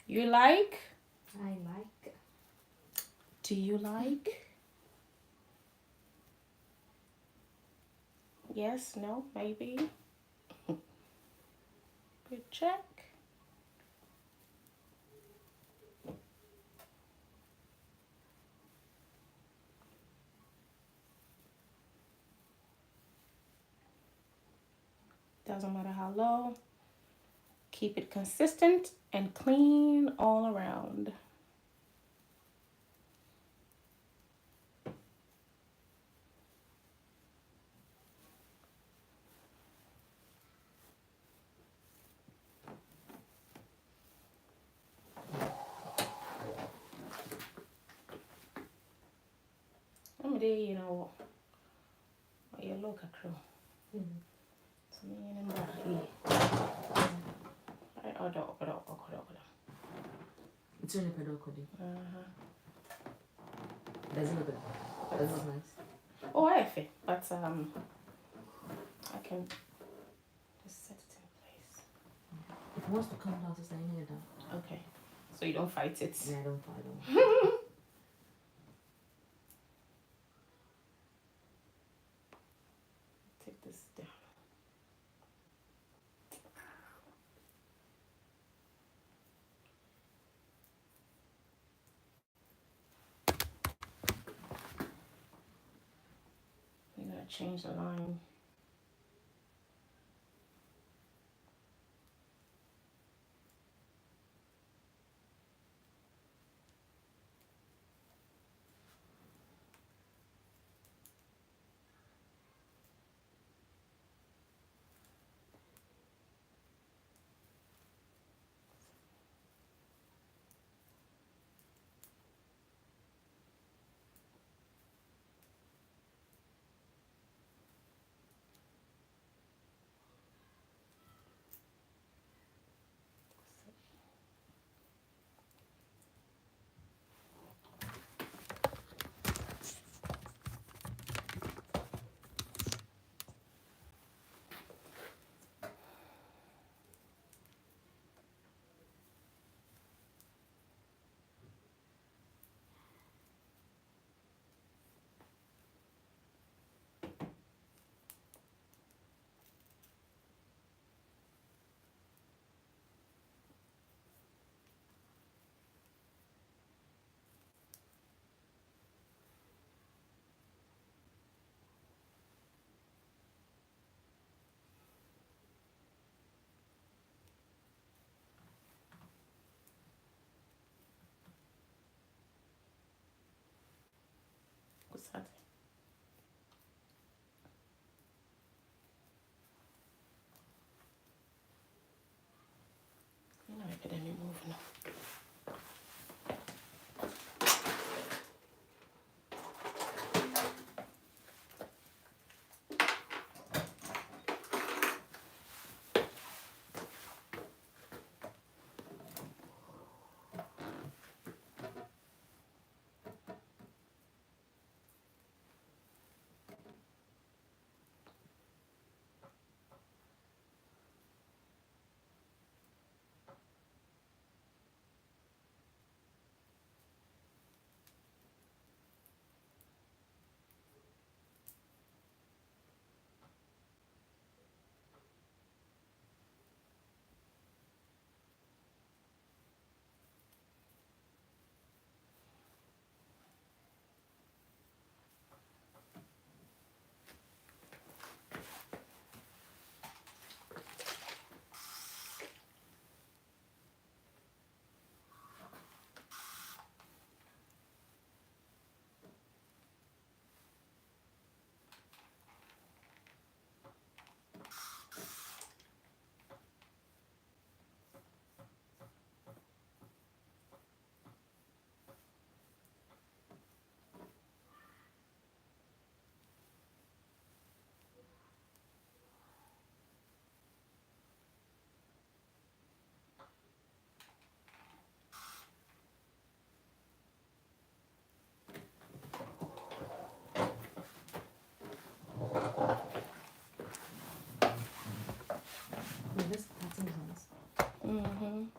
You like? I like. Do you like? Yes, no, maybe. Good check. Doesn't matter how low. Keep it consistent and clean all around. I'm there, you know. You look at crew. So me and that. I order. It's only pedal coding. Does it look good? Does it look nice? Oh, I have it, but I can just set it in place. If it wants to come down, just laying it down. Okay, so you don't fight it. Yeah, I don't. Take this down. We're gonna change the line. What's that? You know, I could only move now. Yeah, this pattern is nice. Mm-hmm.